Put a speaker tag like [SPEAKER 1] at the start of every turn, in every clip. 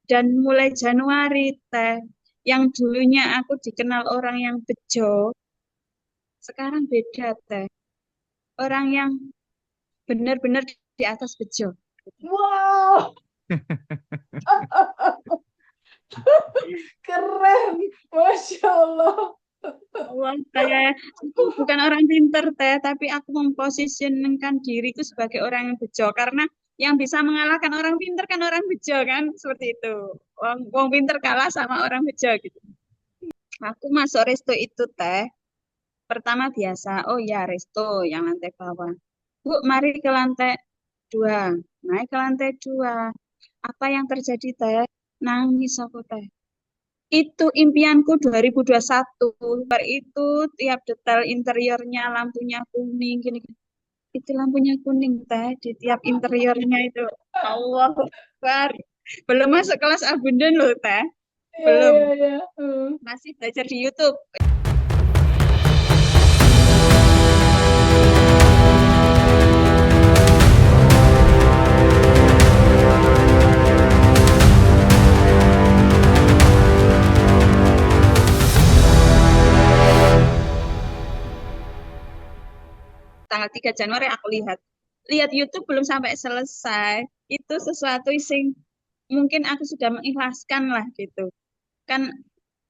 [SPEAKER 1] Dan mulai Januari teh, yang dulunya aku dikenal orang yang bejo, sekarang beda teh. Orang yang benar-benar di atas bejo.
[SPEAKER 2] Wow, keren, Masya Allah.
[SPEAKER 1] Allah, aku bukan orang pinter teh, tapi aku memposisikan diriku sebagai orang yang bejo karena yang bisa mengalahkan orang pinter kan orang bejo kan, seperti itu. Wong pinter kalah sama orang bejo gitu. Aku masuk resto itu teh, pertama biasa, oh ya resto yang lantai bawah. Bu, mari ke lantai 2. Naik ke lantai 2. Apa yang terjadi teh? Nangis aku teh. Itu impianku 2021. Bar itu tiap detail interiornya lampunya kuning gini, gini. Itu lampunya kuning teh di tiap interiornya itu. Allah Akbar. Belum masuk kelas abundan loh teh.
[SPEAKER 2] Iya,
[SPEAKER 1] Belum.
[SPEAKER 2] iya, iya.
[SPEAKER 1] Masih belajar di YouTube. Tanggal 3 Januari aku lihat. Lihat YouTube belum sampai selesai. Itu sesuatu sing mungkin aku sudah mengikhlaskan lah gitu. Kan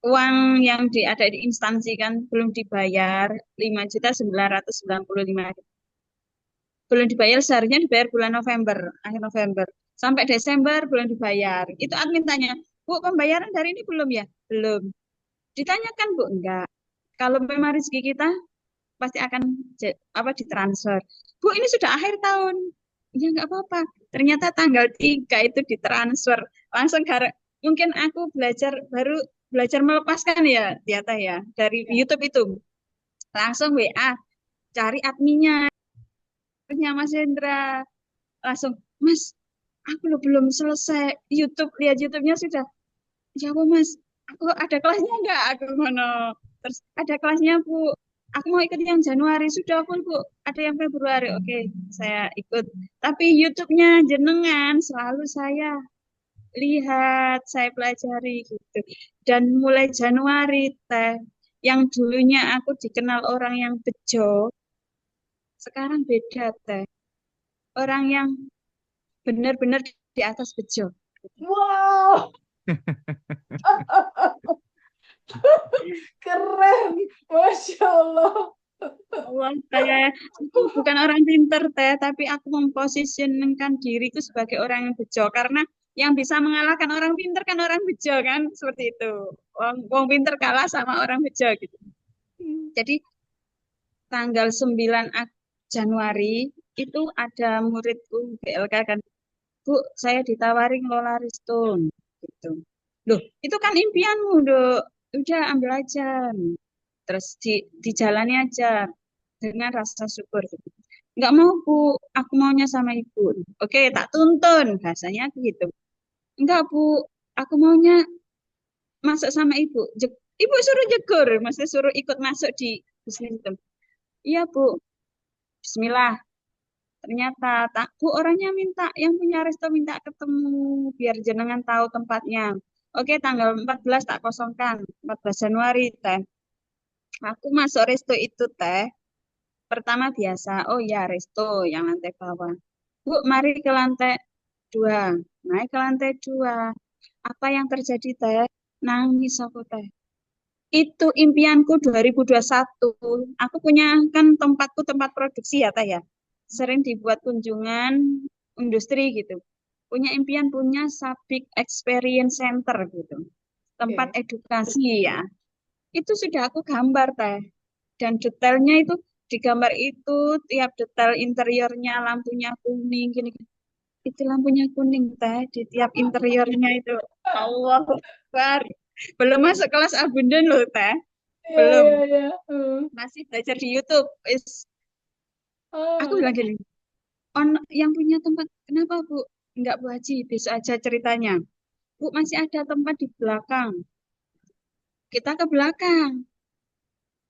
[SPEAKER 1] uang yang ada di instansi kan belum dibayar 5.995 belum dibayar, seharusnya dibayar bulan November, akhir November sampai Desember belum dibayar. Itu admin tanya, Bu, pembayaran dari ini belum ya? Belum. Ditanyakan, Bu, enggak. Kalau memang rezeki kita pasti akan apa ditransfer. Bu, ini sudah akhir tahun. Ya enggak apa-apa. Ternyata tanggal 3 itu ditransfer. Langsung mungkin aku baru belajar melepaskan ya, ternyata ya, dari
[SPEAKER 2] Iya.
[SPEAKER 1] YouTube itu. Langsung WA, cari adminnya, Mas Hendra. Langsung, Mas, aku lo belum selesai YouTube, lihat YouTube-nya sudah. Ya Bu, Mas, aku ada kelasnya enggak? Aku ngono. Terus ada kelasnya Bu. Aku mau ikut yang Januari, sudah full Bu. Ada yang Februari, oke, saya ikut. Tapi YouTube-nya jenengan selalu saya lihat, saya pelajari gitu. Dan mulai Januari teh, yang dulunya aku dikenal orang yang bejo, sekarang beda teh. Orang yang benar-benar di atas bejo.
[SPEAKER 2] Wow, keren, Masya Allah.
[SPEAKER 1] Allah, aku bukan orang pinter teh, tapi aku memposisikan diriku sebagai orang yang bejo karena yang bisa mengalahkan orang pinter kan orang bejo kan, seperti itu. Wong pinter kalah sama orang bejo gitu. Jadi tanggal 9 Januari itu ada muridku BLK kan, Bu, saya ditawari ngelola Restone gitu. Loh, itu kan impianmu, Dok. Udah ambil aja. Terus dijalani aja dengan rasa syukur gitu. Nggak mau Bu, aku maunya sama Ibu. Oke, tak tuntun bahasanya gitu. Enggak Bu, aku maunya masuk sama Ibu. Ibu suruh jegur, maksudnya suruh ikut masuk di bisnis itu. Iya Bu, Bismillah. Ternyata tak Bu, orangnya minta, yang punya resto minta ketemu biar jenengan tahu tempatnya. Oke, tanggal 14 tak kosongkan, 14 Januari teh. Aku masuk resto itu teh. Pertama biasa, oh ya resto yang lantai bawah. Bu, mari ke lantai 2. Naik ke lantai 2. Apa yang terjadi teh? Nangis aku teh. Itu impianku 2021. Aku punya kan tempatku tempat produksi ya teh ya. Sering dibuat kunjungan industri gitu. Punya impian punya Sabik Experience Center gitu. Tempat
[SPEAKER 2] Oke.
[SPEAKER 1] edukasi ya. Itu sudah aku gambar teh. Dan detailnya itu digambar itu tiap detail interiornya lampunya kuning gini, gini. Itu lampunya kuning teh di tiap interiornya itu. Allah Akbar. Belum masuk kelas abundan loh teh.
[SPEAKER 2] Iya,
[SPEAKER 1] Belum.
[SPEAKER 2] iya, iya.
[SPEAKER 1] Masih belajar di YouTube. Aku
[SPEAKER 2] Ah,
[SPEAKER 1] bilang gini, yang punya tempat kenapa Bu? Enggak Bu Haji, besok aja ceritanya. Bu, masih ada tempat di belakang. Kita ke belakang.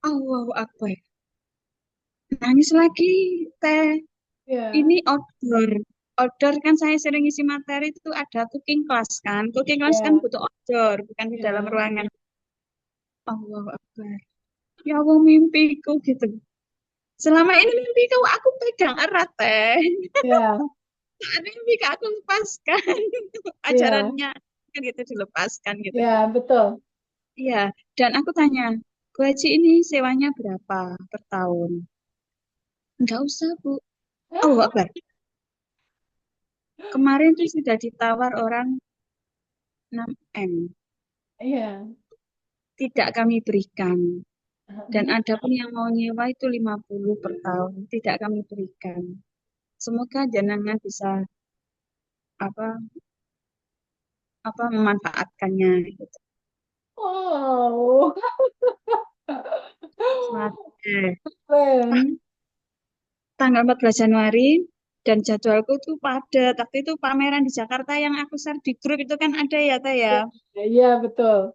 [SPEAKER 1] Allahu Akbar. Nangis lagi, teh.
[SPEAKER 2] iya.
[SPEAKER 1] Ini outdoor. order kan saya sering isi materi itu ada cooking class kan. Cooking class kan
[SPEAKER 2] Ya,
[SPEAKER 1] butuh order, bukan di dalam
[SPEAKER 2] ya,
[SPEAKER 1] ruangan. Allah Akbar. Ya Allah mimpiku gitu. Selama ini mimpiku aku pegang erat teh.
[SPEAKER 2] ya,
[SPEAKER 1] Saat mimpi aku lepaskan.
[SPEAKER 2] ya,
[SPEAKER 1] Ajarannya kan gitu dilepaskan gitu.
[SPEAKER 2] ya, betul.
[SPEAKER 1] Iya, dan aku tanya, Bu Haji ini sewanya berapa per tahun? Enggak usah, Bu. Oh, Akbar. Kemarin tuh sudah ditawar orang 6M.
[SPEAKER 2] Iya.
[SPEAKER 1] Tidak kami berikan. Dan ada pun yang mau nyewa itu 50 per tahun. Tidak kami berikan. Semoga jenengan bisa apa memanfaatkannya gitu.
[SPEAKER 2] Wow.
[SPEAKER 1] Semangat.
[SPEAKER 2] Keren.
[SPEAKER 1] Tanggal 14 Januari dan jadwalku tuh padat. Waktu itu pameran di Jakarta yang aku share di grup itu kan ada ya, Teh ya.
[SPEAKER 2] Iya, iya, betul.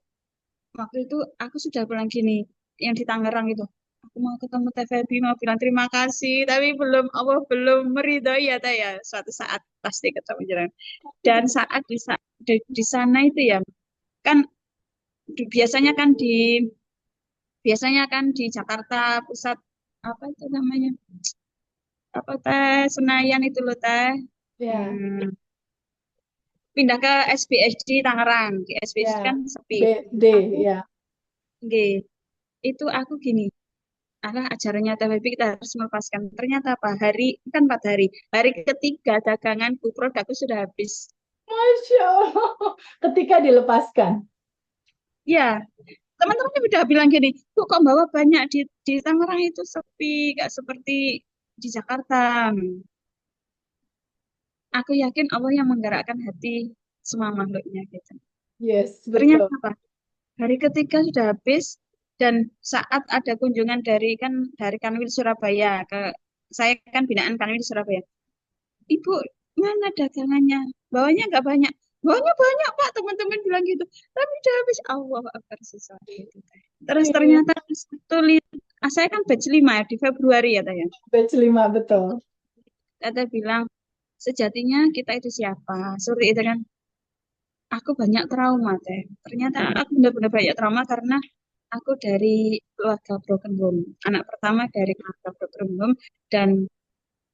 [SPEAKER 1] Waktu itu aku sudah bilang gini, yang di Tangerang itu, aku mau ketemu Teh Feby, mau bilang terima kasih, tapi belum, Allah belum meridhoi ya, Teh ya. Suatu saat pasti ketemu jalan. Dan saat di sana itu ya, kan biasanya kan di Jakarta Pusat apa itu namanya? Apa Teh Senayan itu loh Teh.
[SPEAKER 2] Ya,
[SPEAKER 1] Hmm, pindah ke SBSD Tangerang. Di SBSD kan
[SPEAKER 2] ya.
[SPEAKER 1] sepi.
[SPEAKER 2] BD,
[SPEAKER 1] Aku
[SPEAKER 2] ya.
[SPEAKER 1] nggih, itu aku gini, ajarannya TWB kita harus melepaskan. Ternyata apa? Kan 4 hari. Hari ketiga daganganku, produkku sudah habis.
[SPEAKER 2] Masya Allah. Ketika dilepaskan.
[SPEAKER 1] Ya, teman-teman udah bilang gini, kok bawa banyak di Tangerang itu sepi, gak seperti di Jakarta. Aku yakin Allah yang menggerakkan hati semua makhluknya gitu.
[SPEAKER 2] Yes,
[SPEAKER 1] Ternyata
[SPEAKER 2] betul.
[SPEAKER 1] apa? Hari ketiga sudah habis dan saat ada kunjungan dari Kanwil Surabaya ke saya kan binaan Kanwil Surabaya. Ibu, mana dagangannya? Bawanya nggak banyak. Bawanya banyak Pak, teman-teman bilang gitu. Tapi udah habis Allah Akbar sesuatu itu. Teh. Terus
[SPEAKER 2] Iya,
[SPEAKER 1] ternyata saya kan batch 5 ya, di Februari ya Teh ya.
[SPEAKER 2] batch 5, betul.
[SPEAKER 1] Tete bilang sejatinya kita itu siapa? Seperti itu kan. Aku banyak trauma Teh. Ternyata aku benar-benar banyak trauma karena aku dari keluarga broken home. Anak pertama dari keluarga broken home dan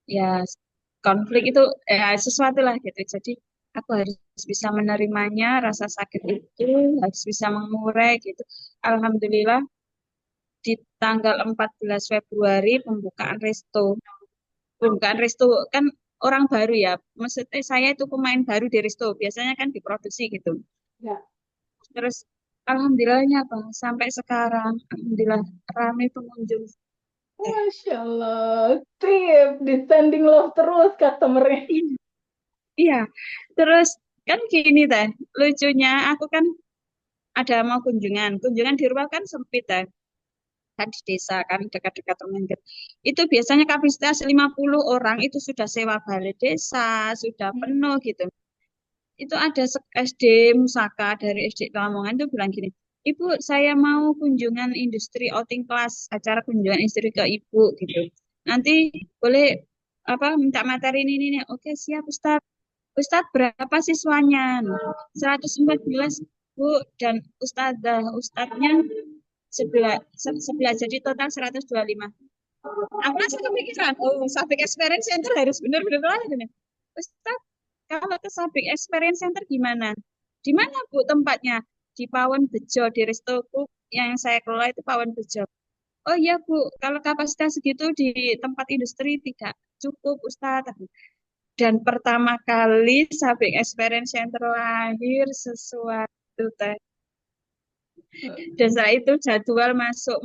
[SPEAKER 1] ya konflik itu sesuatu lah gitu. Jadi aku harus bisa menerimanya, rasa sakit itu harus bisa mengurai gitu. Alhamdulillah di tanggal 14 Februari pembukaan resto kan orang baru ya. Maksudnya saya itu pemain baru di resto. Biasanya kan diproduksi gitu.
[SPEAKER 2] Ya.
[SPEAKER 1] Terus alhamdulillahnya Bang, sampai sekarang alhamdulillah ramai pengunjung.
[SPEAKER 2] Masya Allah. Trip, descending love terus customer-nya.
[SPEAKER 1] Iya, iya. Terus kan gini teh, lucunya aku kan ada mau kunjungan. Kunjungan di rumah kan sempit teh. Kan di desa kan dekat-dekat rumah gitu. Itu biasanya kapasitas 50 orang itu sudah sewa balai desa, sudah penuh gitu. Itu ada SD Musaka dari SD Lamongan itu bilang gini, Ibu, saya mau kunjungan industri outing class, acara kunjungan industri ke Ibu gitu. Nanti boleh minta materi ini. Oke, siap Ustaz. Ustadz berapa siswanya? 114 Bu dan Ustadznya sebelah jadi total 125. Aku langsung kepikiran, oh Sabik Experience Center harus benar-benar lah ini. Ustadz, kalau ke Sabik Experience Center gimana? Di mana Bu tempatnya? Di Pawon Bejo, di restoku yang saya kelola itu Pawon Bejo. Oh iya Bu, kalau kapasitas segitu di tempat industri tidak cukup Ustadz. Dan pertama kali Sabing Experience yang terlahir sesuatu teh. Dan setelah itu jadwal masuk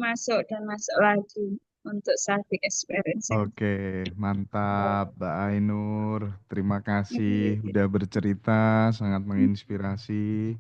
[SPEAKER 1] dan masuk lagi untuk Sabing Experience Center.
[SPEAKER 3] Oke, mantap, Mbak Ainur. Terima kasih udah bercerita, sangat menginspirasi.